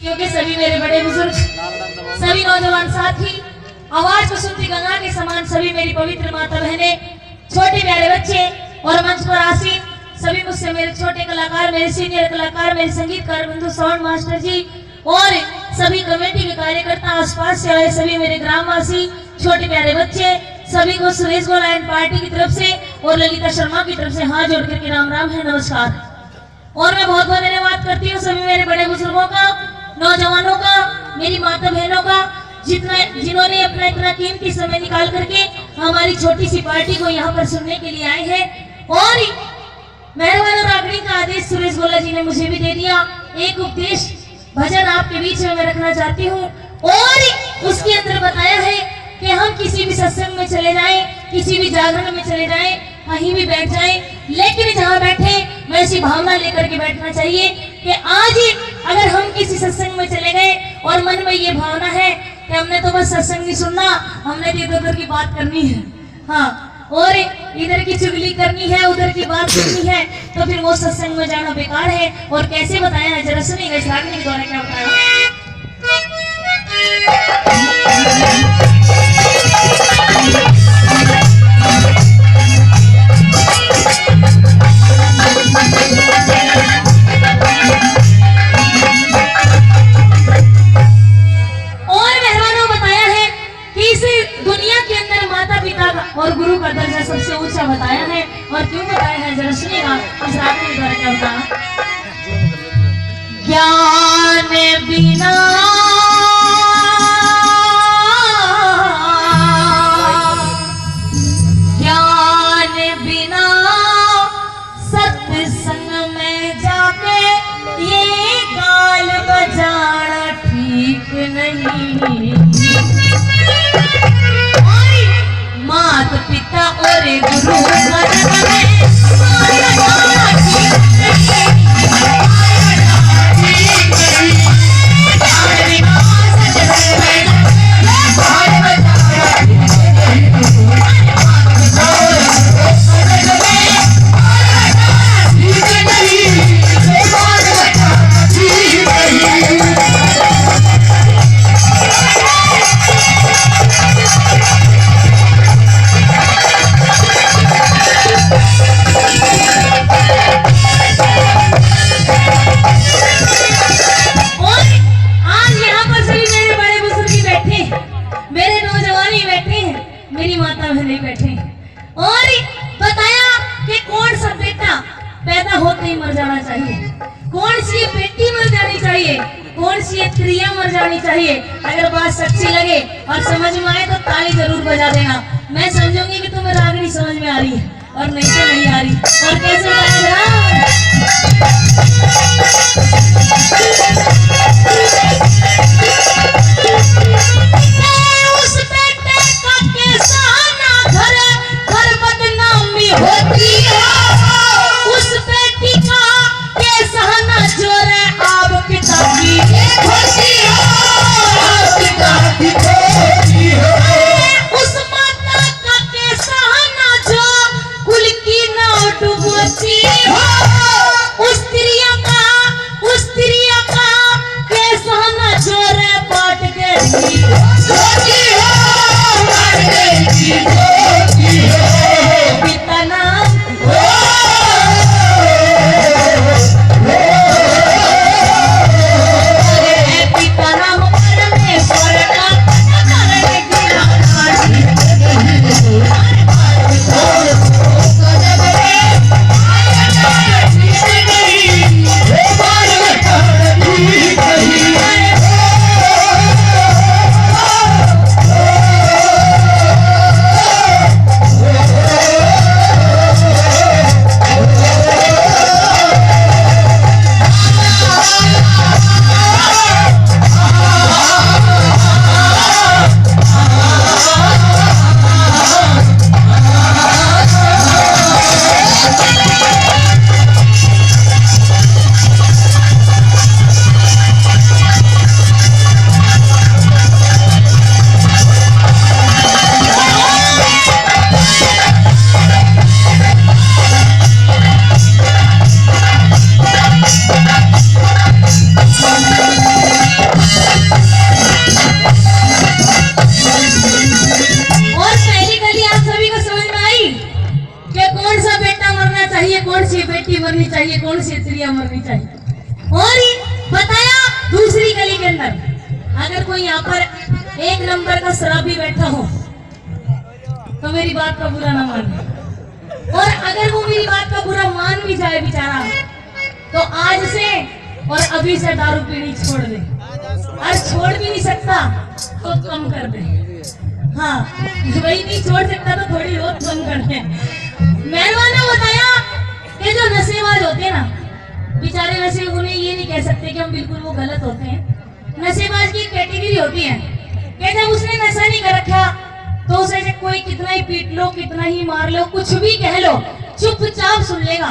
क्योंकि सभी मेरे बड़े बुजुर्ग, सभी नौजवान साथी, आवाज को सुनती गंगा के समान सभी मेरी पवित्र माता बहनें, छोटे प्यारे बच्चे और मंच पर आसीन सभी मुझसे मेरे छोटे कलाकार, मेरे सीनियर कलाकार, मेरे संगीतकार बंधु, साउंड मास्टर जी और सभी कमेटी के कार्यकर्ता, आसपास से आए सभी मेरे ग्रामवासी, छोटे प्यारे बच्चे, सभी को सुरेश गोला एंड पार्टी की तरफ से और ललिता शर्मा की तरफ से हाथ जोड़ करके राम राम है, नमस्कार। और मैं बहुत बहुत धन्यवाद करती हूँ सभी मेरे बड़े बुजुर्गों का, नौजवानों का, मेरी माता बहनों का, जिन्होंने अपना इतना कीमती समय निकाल करके हमारी छोटी सी पार्टी को यहाँ पर सुनने के लिए आए हैं। और मेहरबान और रागनी का आदेश सुरेश गोला जी ने मुझे भी दे दिया। एक उपदेश भजन आपके बीच में मैं रखना चाहती हूँ और उसके अंदर बताया है कि हम किसी भी सत्संग में चले जाएं, किसी भी जागरण में चले जाएं, कहीं भी बैठ जाएं, लेकिन जहाँ बैठे वैसी भावना लेकर के बैठना चाहिए कि आज अगर हम किसी सत्संग में चले गए और मन में ये भावना है कि हमने तो बस सत्संग नहीं सुनना, हमने तो इधर उधर की बात करनी है, हाँ, और इधर की चुगली करनी है, उधर की बात करनी है, तो फिर वो सत्संग में जाना बेकार है। और कैसे बताया है जरा सुनिएगा, इस रागनी के द्वारा क्या बताया। और गुरु का दर्जा सबसे ऊंचा बताया है। और क्यों बताया है जरा सुनिएगा, इस रागनी के द्वारा क्या बताया। ज्ञान बिना सत्संग में जाके ये गाल बजाना ठीक नहीं। मात पिता और गुरु मेरी माता बहने बैठे और बताया कि कौन सा बेटा पैदा होते ही मर जाना चाहिए, कौन सी बेटी मर जानी चाहिए, कौन सी स्त्रियां मर जानी चाहिए। अगर बात सच्ची लगे और समझ में आए तो ताली जरूर बजा देना। मैं समझूंगी कि तुम्हें रागनी समझ में आ रही है और नहीं तो नहीं आ रही। और कैसे होती है उस बेटी का के सहना जोर आप पिता की होती है उस माता का के सहना जो कुल की नाव डुबोती है उस स्त्रियों का स्त्रियां मरनी चाहिए। और बताया दूसरी गली के अंदर अगर कोई यहाँ पर एक नंबर का शराबी बैठा हो तो मेरी बात का बुरा ना माने, और अगर वो मेरी बात का बुरा मान भी जाए बेचारा तो आज से और अभी से दारू पीनी छोड़ दे, और छोड़ भी नहीं सकता तो कम कर दे। हाँ वही नहीं छोड़ सकता तो थोड़ी बहुत कम कर दे। मेहरबान ने बताया कि जो नशेबाज होते हैं ना बेचारे, वैसे उन्हें ये नहीं कह सकते कि हम बिल्कुल वो गलत होते हैं। नशेबाज की कैटेगरी होती है कि जब उसने नशा नहीं कर रखा तो उसे कोई कितना ही पीट लो, कितना ही मार लो, कुछ भी कह लो, चुपचाप सुन लेगा।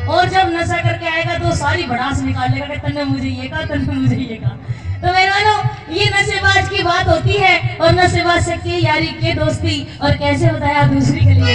और जब नशा करके आएगा तो सारी भड़ास निकाल लेगा कि तन्ने मुझे ये कहा, तन्ने मुझे ये कहा। तो मेहरबानों ये नशेबाज की बात होती है, और नशेबाज से के यारी के दोस्ती, और कैसे बताया दूसरी गली में।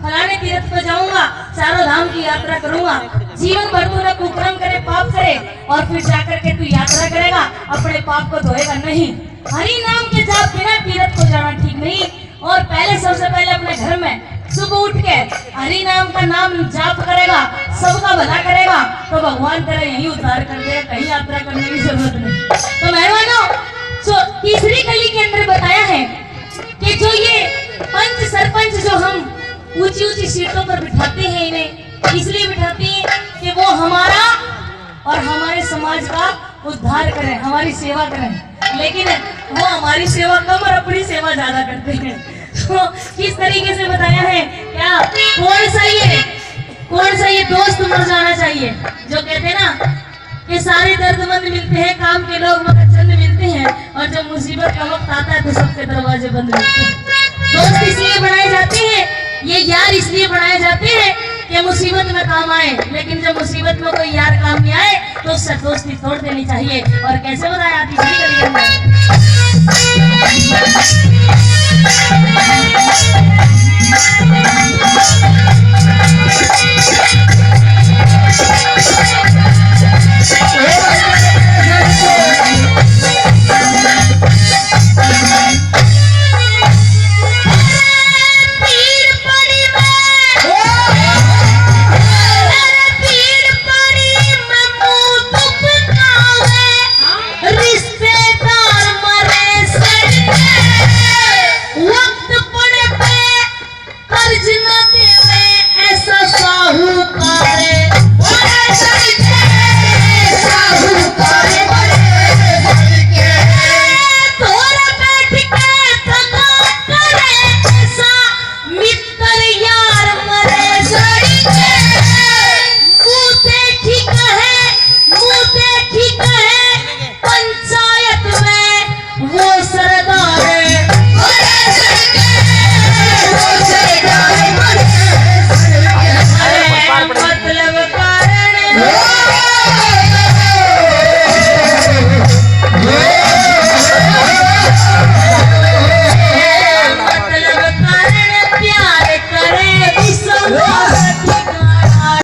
फलाने तीर्थ पर जाऊंगा, चारों धाम की यात्रा करूंगा, जीवन भर तू न कुकर्म करे, पाप करे, और फिर जाकर के तू यात्रा करेगा, अपने पाप को धोएगा नहीं। हरि नाम के जाप बिना तीर्थ को जाना ठीक नहीं। और पहले सबसे पहले अपने घर में सुबह उठ के हरि नाम का नाम जाप करेगा, सबका भला करेगा, तो भगवान तेरा यही उद्धार कर देगा, कहीं यात्रा करने की जरूरत नहीं। तो मेहरबानों तीसरी गली के अंदर बताया है कि जो ये पंच सरपंच जो हम ऊंची ऊंची सीटों पर बिठाते हैं, इन्हें इसलिए बिठाते हैं कि वो हमारा और हमारे समाज का उद्धार करें, हमारी सेवा करें। लेकिन वो हमारी सेवा कम और अपनी सेवा ज्यादा करते हैं। तो किस तरीके से बताया है, क्या कौन सा ये दोस्त मर जाना चाहिए जो कहते हैं ना कि सारे दर्दमंद मिलते हैं, काम के लोग मगर चंद मिलते हैं, और जब मुसीबत का वक्त आता है तो सबके दरवाजे बंद मिलते हैं। दोस्त इसलिए बनाए जाते हैं, ये यार इसलिए बनाए जाते हैं कि मुसीबत में काम आए, लेकिन जब मुसीबत में कोई यार काम नहीं आए तो उससे दोस्ती तोड़ देनी चाहिए। और कैसे बताया तीसरी गली अंदर मित्र यार मरे सड़ी